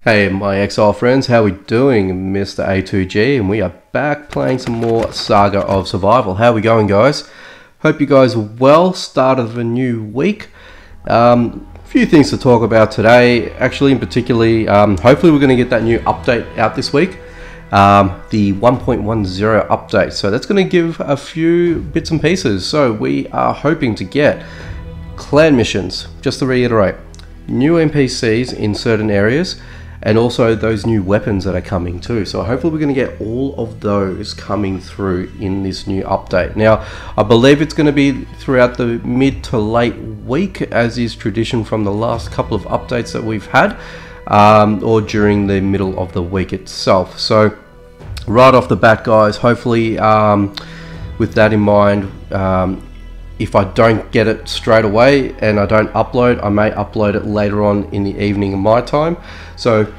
Hey my exile friends, how we doing? Mr. A2G, and we are back playing some more Saga of Survival. How we going, guys? Hope you guys are well. Start of a new week. A few things to talk about today. Actually, in particularly, hopefully we're going to get that new update out this week. The 1.10 update. So that's going to give a few bits and pieces. So we are hoping to get clan missions, just to reiterate, new NPCs in certain areas, and also those new weapons that are coming too. So hopefully we're going to get all of those coming through in this new update. Now, I believe it's going to be throughout the mid to late week, as is tradition from the last couple of updates that we've had, or during the middle of the week itself. So right off the bat, guys, hopefully with that in mind, if I don't get it straight away and I don't upload, I may upload it later on in the evening in my time. So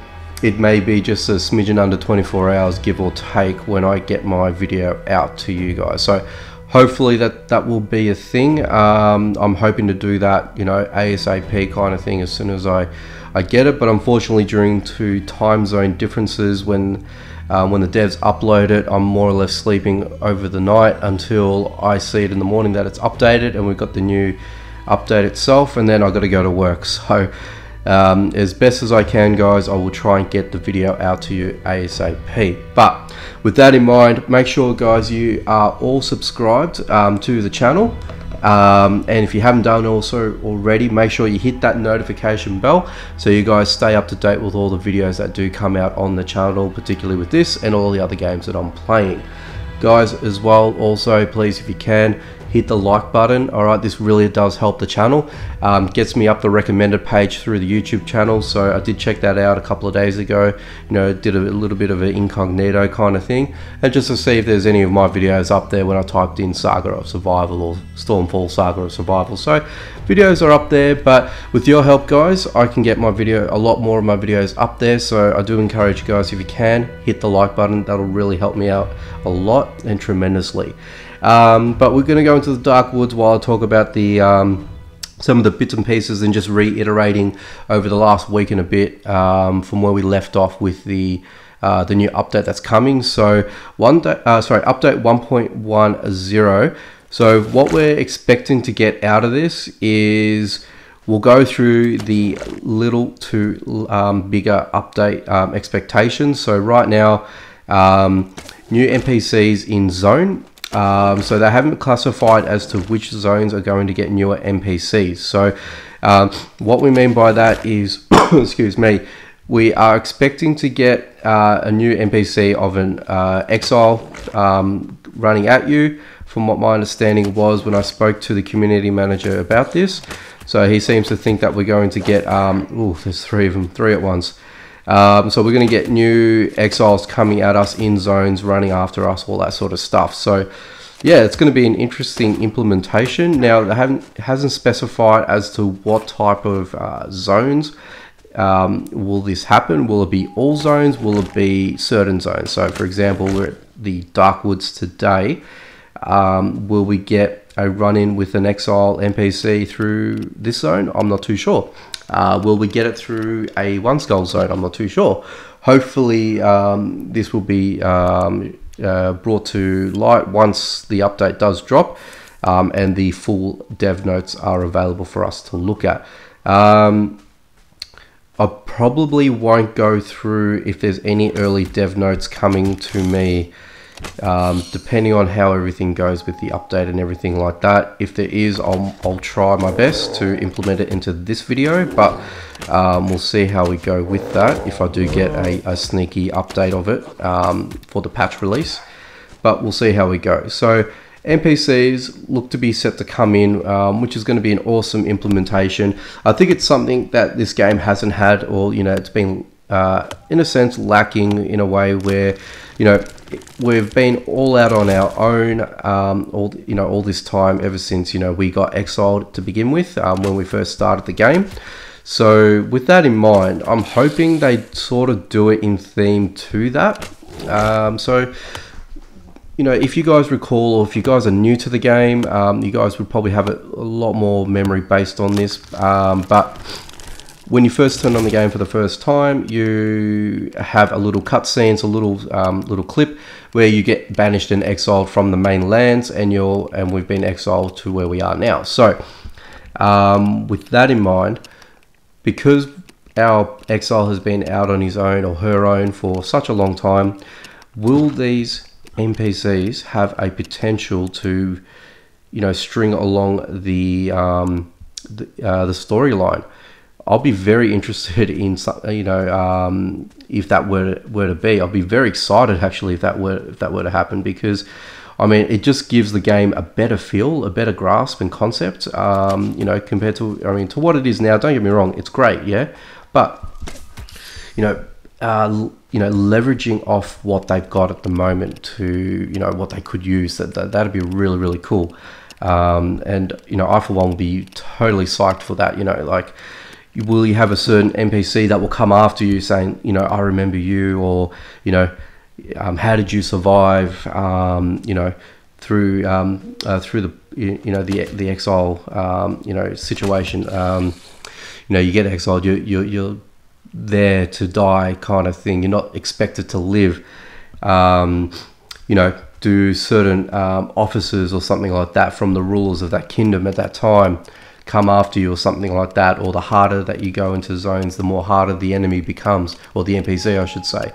it may be just a smidgen under 24 hours, give or take, when I get my video out to you guys. So hopefully that will be a thing. I'm hoping to do that, you know, ASAP kind of thing as soon as I get it. But unfortunately, due to time zone differences, when the devs upload it, I'm more or less sleeping over the night until I see it in the morning that it's updated and we've got the new update itself, and then I got to go to work. So as best as I can, guys, I will try and get the video out to you ASAP. But with that in mind, make sure, guys, you are all subscribed to the channel. And if you haven't done also already, make sure you hit that notification bell so you guys stay up to date with all the videos that do come out on the channel, particularly with this and all the other games that I'm playing. Guys, as well, also please, if you can, hit the like button. Alright, this really does help the channel. Gets me up the recommended page through the YouTube channel. So I did check that out a couple of days ago. You know, did a little bit of an incognito kind of thing, and just to see if there's any of my videos up there when I typed in Saga of Survival or Stormfall Saga of Survival. So videos are up there, but with your help, guys, I can get a lot more of my videos up there. So I do encourage you guys, if you can, hit the like button. That'll really help me out a lot and tremendously. But we're going to go into the dark woods while I talk about the some of the bits and pieces, and just reiterating over the last week and a bit from where we left off with the new update that's coming. So update 1.10. So what we're expecting to get out of this is we'll go through the little to bigger update expectations. So right now, new NPCs in zone. So they haven't classified as to which zones are going to get newer NPCs. So what we mean by that is, excuse me, we are expecting to get a new NPC of an exile running at you, from what my understanding was when I spoke to the community manager about this. So he seems to think that we're going to get, there's three of them, three at once. So we're going to get new exiles coming at us in zones, running after us, all that sort of stuff. So yeah, it's going to be an interesting implementation. Now, they hasn't specified as to what type of zones will this happen. Will it be all zones? Will it be certain zones? So for example, we're at the dark woods today. Will we get a run-in with an exile NPC through this zone? I'm not too sure. Will we get it through a one skull zone? I'm not too sure. Hopefully this will be brought to light once the update does drop, and the full dev notes are available for us to look at. I probably won't go through if there's any early dev notes coming to me, depending on how everything goes with the update and everything like that. If there is, I'll try my best to implement it into this video, but we'll see how we go with that if I do get a sneaky update of it for the patch release. But we'll see how we go. So NPCs look to be set to come in, which is going to be an awesome implementation. I think it's something that this game hasn't had, or, you know, it's been in a sense lacking in a way where, you know, we've been all out on our own all this time, ever since, you know, we got exiled to begin with when we first started the game. So with that in mind, I'm hoping they sort of do it in theme to that. So, you know, if you guys recall, or if you guys are new to the game, you guys would probably have a lot more memory based on this, but when you first turn on the game for the first time, you have a little cutscene, a little clip where you get banished and exiled from the main lands, and we've been exiled to where we are now. So with that in mind, because our exile has been out on his own or her own for such a long time, will these NPCs have a potential to, you know, string along the storyline? I'll be very interested in, you know, if that were to be. I'll be very excited actually if that were to happen, because I mean, it just gives the game a better feel, a better grasp and concept, you know, compared to, I mean, to what it is now. Don't get me wrong, it's great, yeah, but you know, leveraging off what they've got at the moment to, you know, what they could use, that'd be really, really cool. And you know, I for one will be totally psyched for that. You know, like, will you have a certain NPC that will come after you saying, you know, I remember you, or, you know, how did you survive, you know, through the, you know, the exile, you know, situation. You know, you get exiled, you're there to die, kind of thing. You're not expected to live. You know, do certain officers or something like that from the rulers of that kingdom at that time come after you or something like that, or the harder that you go into zones, the more harder the enemy becomes, or the NPC I should say.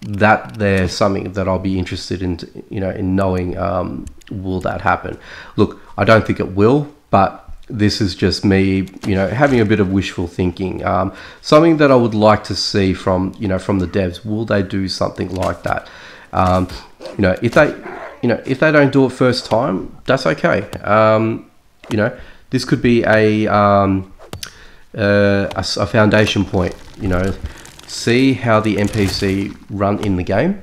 That there's something that I'll be interested in, you know, in knowing, will that happen? Look, I don't think it will, but this is just me, you know, having a bit of wishful thinking. Something that I would like to see from, you know, from the devs. Will they do something like that? You know, if they don't do it first time, that's okay. You know, this could be a foundation point. You know, see how the NPC run in the game,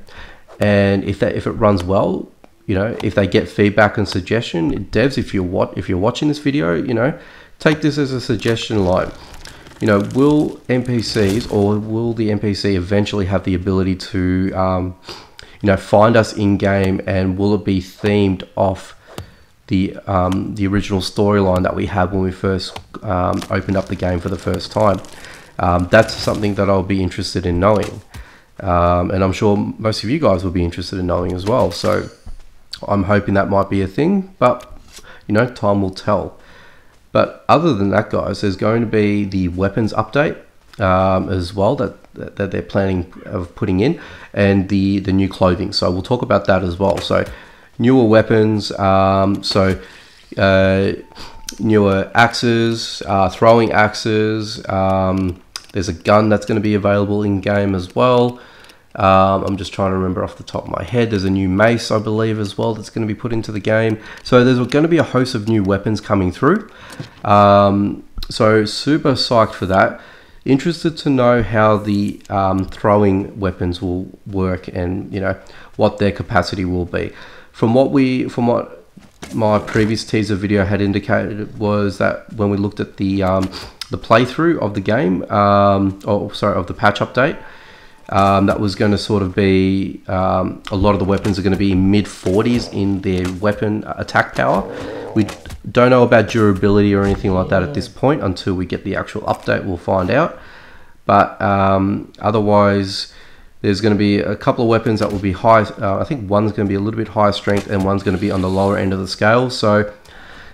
and if it runs well, you know, if they get feedback and suggestion, devs, if you're watching this video, you know, take this as a suggestion line. You know, will NPCs, or will the NPC eventually have the ability to, you know, find us in game, and will it be themed off the original storyline that we had when we first opened up the game for the first time? That's something that I'll be interested in knowing, and I'm sure most of you guys will be interested in knowing as well. So I'm hoping that might be a thing, but you know, time will tell. But other than that, guys, there's going to be the weapons update as well that they're planning of putting in, and the new clothing. So we'll talk about that as well. So newer weapons, newer axes, throwing axes. There's a gun that's going to be available in game as well. I'm just trying to remember off the top of my head. There's a new mace, I believe, as well, that's going to be put into the game. So there's going to be a host of new weapons coming through. So super psyched for that. Interested to know how the throwing weapons will work, and you know, what their capacity will be. From what my previous teaser video had indicated, was that when we looked at the playthrough of the game, of the patch update, that was going to sort of be, a lot of the weapons are going to be mid 40s in their weapon attack power. We don't know about durability or anything like that at this point. Until we get the actual update, we'll find out. But otherwise, there's going to be a couple of weapons that will be high. I think one's going to be a little bit higher strength, and one's going to be on the lower end of the scale. So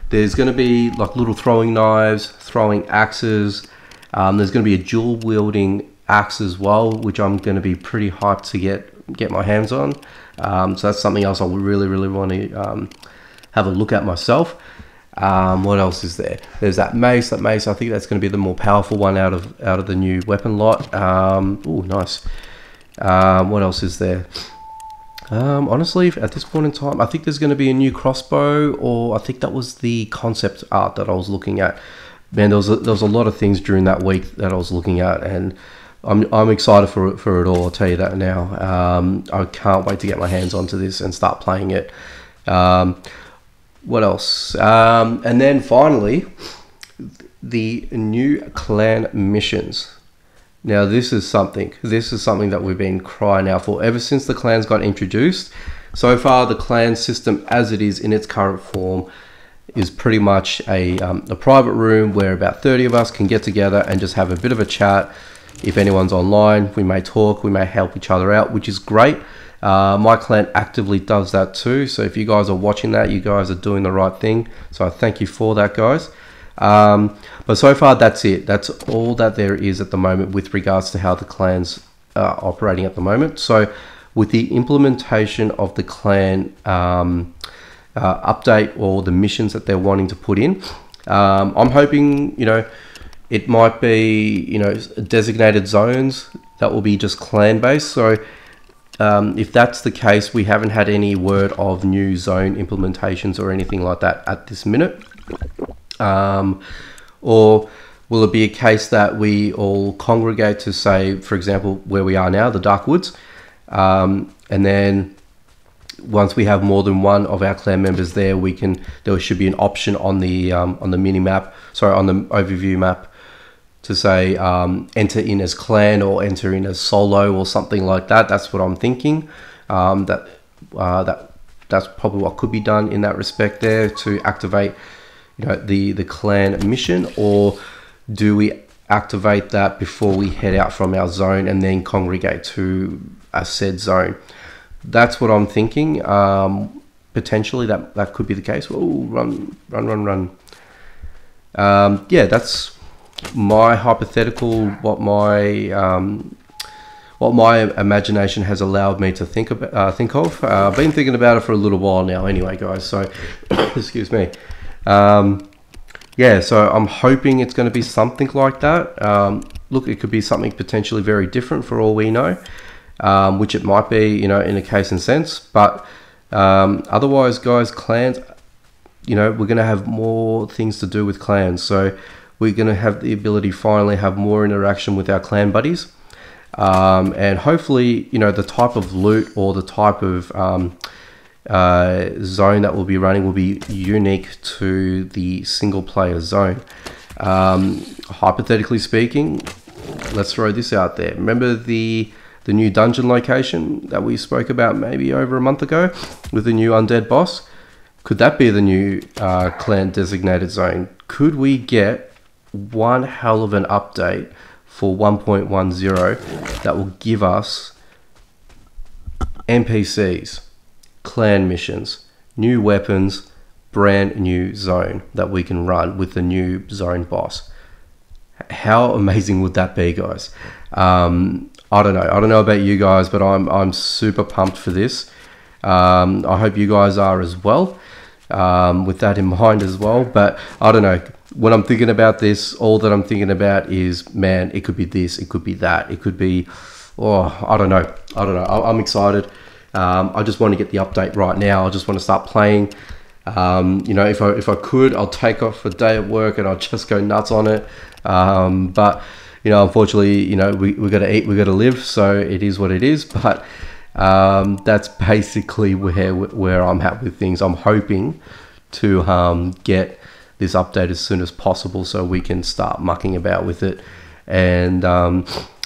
there's going to be like little throwing knives, throwing axes. There's going to be a dual wielding axe as well, which I'm going to be pretty hyped to get my hands on. So that's something else I would really want to have a look at myself. What else is there? There's that mace. That mace, I think that's going to be the more powerful one out of the new weapon lot. Oh, nice. What else is there? Honestly, at this point in time, I think there's going to be a new crossbow, or I think that was the concept art that I was looking at. Man, there was a lot of things during that week that I was looking at, and I'm excited for it all. I'll tell you that now. I can't wait to get my hands onto this and start playing it. What else? And then finally, the new clan missions. Now this is something that we've been crying out for ever since the clans got introduced. So far, the clan system as it is in its current form, is pretty much a private room where about 30 of us can get together and just have a bit of a chat. If anyone's online, we may talk, we may help each other out, which is great. My clan actively does that too, so if you guys are watching that, you guys are doing the right thing, so I thank you for that, guys. But so far, that's it. That's all that there is at the moment with regards to how the clan's operating at the moment. So with the implementation of the clan update or the missions that they're wanting to put in, I'm hoping, you know, it might be, you know, designated zones that will be just clan based. So if that's the case, we haven't had any word of new zone implementations or anything like that at this minute. Or will it be a case that we all congregate to, say, for example, where we are now, the Dark Woods, and then once we have more than one of our clan members there, there should be an option on the mini map, sorry, on the overview map, to say enter in as clan or enter in as solo or something like that. That's what I'm thinking. That's probably what could be done in that respect there to activate, you know, the clan mission. Or do we activate that before we head out from our zone and then congregate to a said zone? That's what I'm thinking. Potentially that could be the case. Oh, run. Yeah, that's my hypothetical, what my imagination has allowed me to think of. I've been thinking about it for a little while now anyway, guys, so excuse me. Yeah, so I'm hoping it's going to be something like that. Look, it could be something potentially very different for all we know, which it might be, you know, in a case and sense. But otherwise, guys, clans, you know, we're going to have more things to do with clans. So we're going to have the ability finally have more interaction with our clan buddies. And hopefully, you know, the type of loot or the type of zone that we'll be running will be unique to the single player zone. Hypothetically speaking, let's throw this out there. Remember the new dungeon location that we spoke about maybe over a month ago with the new undead boss? Could that be the new clan designated zone? Could we get one hell of an update for 1.10 that will give us NPCs, clan missions, new weapons, brand new zone that we can run with the new zone boss? How amazing would that be, guys? I don't know about you guys, but I'm super pumped for this. I hope you guys are as well, with that in mind as well. But I don't know, when I'm thinking about this, all that I'm thinking about is, man, it could be this, it could be that, it could be, oh, I don't know. I'm excited. I just want to get the update right now. I just want to start playing. You know, if I could, I'll take off a day at work and I'll just go nuts on it. But you know, unfortunately, you know, we got to eat, we got to live, so it is what it is. But that's basically where I'm at with things. I'm hoping to get this update as soon as possible so we can start mucking about with it. And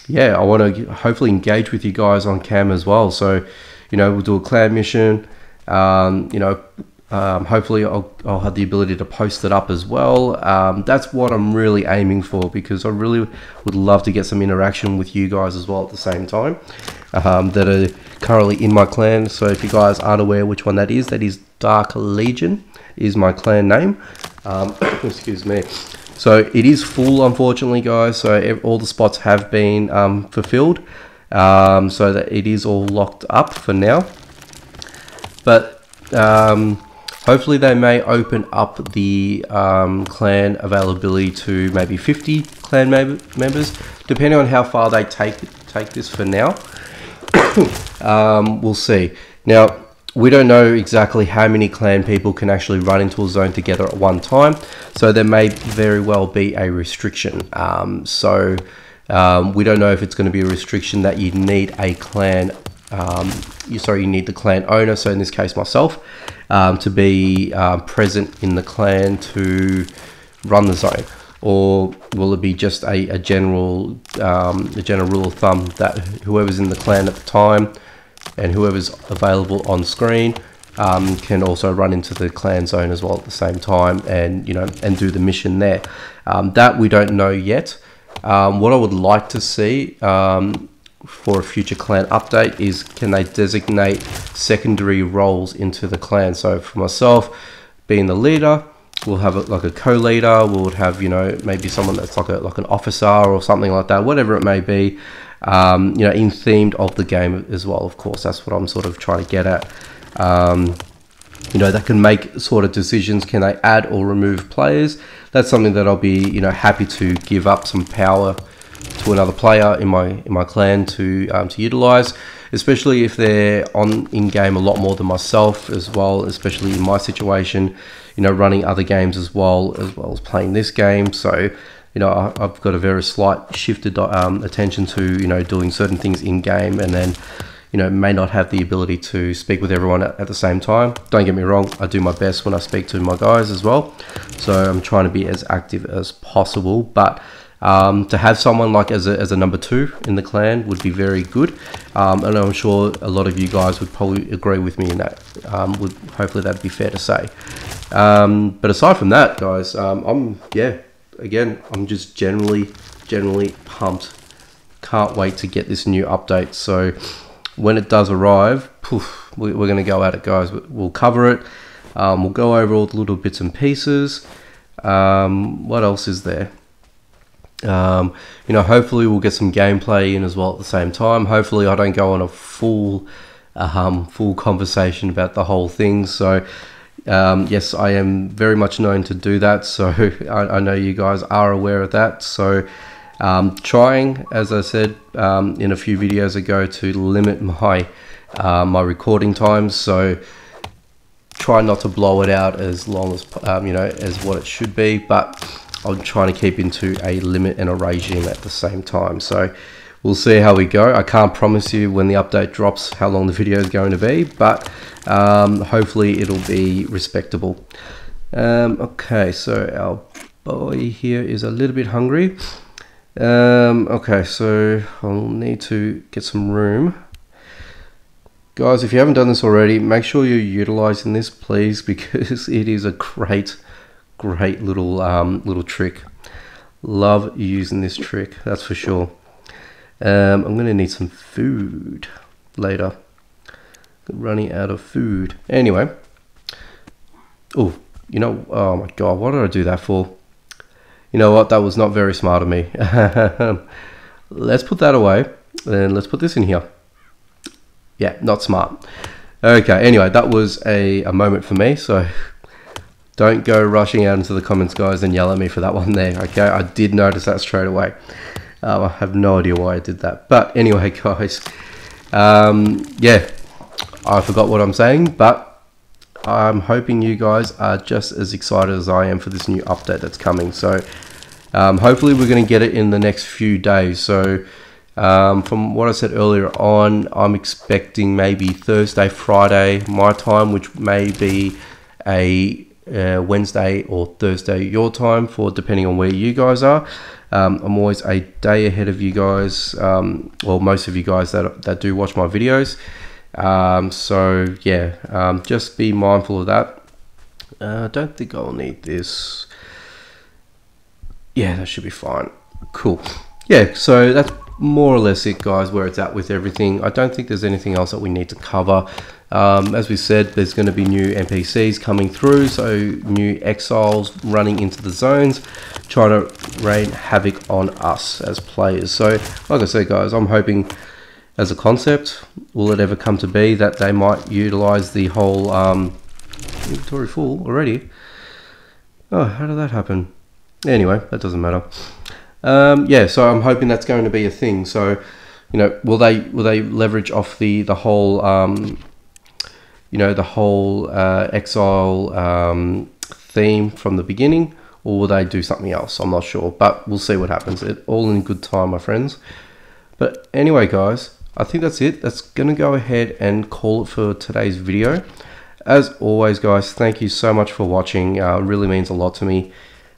yeah, I want to hopefully engage with you guys on cam as well. So, you know, we'll do a clan mission. You know, hopefully I'll have the ability to post it up as well. That's what I'm really aiming for, because I really would love to get some interaction with you guys as well at the same time, that are currently in my clan. So if you guys aren't aware which one that is Dark Legion is my clan name. Excuse me. So it is full, unfortunately, guys. So all the spots have been fulfilled, so that it is all locked up for now. But hopefully they may open up the clan availability to maybe 50 clan members, depending on how far they take this for now. We'll see. Now, we don't know exactly how many clan people can actually run into a zone together at one time, so there may very well be a restriction. So we don't know if it's going to be a restriction that you need a clan, you need the clan owner, so in this case myself, to be present in the clan to run the zone, or will it be just a general rule of thumb that whoever's in the clan at the time and whoever's available on screen can also run into the clan zone as well at the same time, and and do the mission there. That we don't know yet. What I would like to see for a future clan update is, can they designate secondary roles into the clan? So for myself, being the leader, we'll have like a co-leader. We'll have maybe someone that's like an officer or something like that, whatever it may be. In themed of the game as well. Of course, that's what I'm sort of trying to get at. That can make sort of decisions. Can they add or remove players? That's something that I'll be happy to give up some power to another player in my clan to utilize, especially if they're in game a lot more than myself as well, especially in my situation, running other games as well as playing this game. So I've got a very slight shifted attention to doing certain things in game, and then may not have the ability to speak with everyone at the same time. Don't get me wrong, I do my best when I speak to my guys as well, so I'm trying to be as active as possible. But to have someone like as a number 2 in the clan would be very good, and I'm sure a lot of you guys would probably agree with me in that. Hopefully that'd be fair to say. But aside from that, guys, I'm just generally pumped. Can't wait to get this new update. So when it does arrive, we're going to go at it, guys. We'll cover it. We'll go over all the little bits and pieces. What else is there? Hopefully we'll get some gameplay in as well at the same time. Hopefully I don't go on a full conversation about the whole thing. So yes, I am very much known to do that. So I know you guys are aware of that. So trying, as I said in a few videos ago, to limit my recording times. So try not to blow it out as long as as what it should be, but I'm trying to keep into a limit and a regime at the same time. So we'll see how we go. I can't promise you when the update drops how long the video is going to be, but hopefully it'll be respectable. Okay, so our boy here is a little bit hungry. Okay, so I'll need to get some room. Guys, if you haven't done this already, make sure you're utilizing this, please, because it is a great little trick. Love using this trick, that's for sure. I'm gonna need some food later. Running out of food. Anyway. Oh my god, what did I do that for? You know what, that was not very smart of me. Let's put that away, and let's put this in here. Yeah, not smart. Okay, anyway, that was a moment for me, so don't go rushing out into the comments, guys, and yell at me for that one there. Okay, I did notice that straight away. I have no idea why I did that, but anyway, guys, yeah, I forgot what I'm saying, but I'm hoping you guys are just as excited as I am for this new update that's coming. So hopefully we're going to get it in the next few days. So from what I said earlier on, I'm expecting maybe Thursday, Friday my time, which may be a Wednesday or Thursday your time, for depending on where you guys are. I'm always a day ahead of you guys, well, most of you guys that do watch my videos. So yeah, just be mindful of that. I don't think I'll need this. Yeah, that should be fine. Cool. Yeah, so that's more or less it, guys, where it's at with everything. I don't think there's anything else that we need to cover. As we said, there's going to be new NPCs coming through, so new exiles running into the zones, trying to rain havoc on us as players. So like I said, guys, I'm hoping as a concept, will it ever come to be that they might utilize the whole inventory full already? Oh, how did that happen? Anyway, that doesn't matter. Yeah, so I'm hoping that's going to be a thing. So, will they leverage off the whole the whole exile theme from the beginning, or will they do something else? I'm not sure, but we'll see what happens. It all in good time, my friends. But anyway, guys, I think that's it. That's going to go ahead and call it for today's video. As always, guys, thank you so much for watching. It really means a lot to me.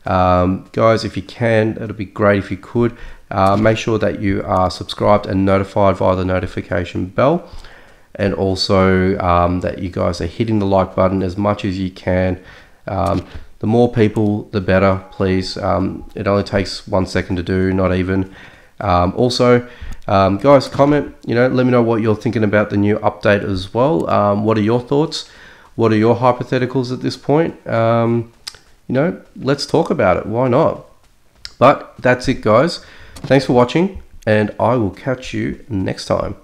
Guys, if you can, it'd be great if you could. Make sure that you are subscribed and notified via the notification bell. and also that you guys are hitting the like button as much as you can. The more people, the better, please. It only takes 1 second to do, not even. Also, guys, comment, let me know what you're thinking about the new update as well. What are your thoughts? What are your hypotheticals at this point? Let's talk about it. Why not? But that's it, guys. Thanks for watching, and I will catch you next time.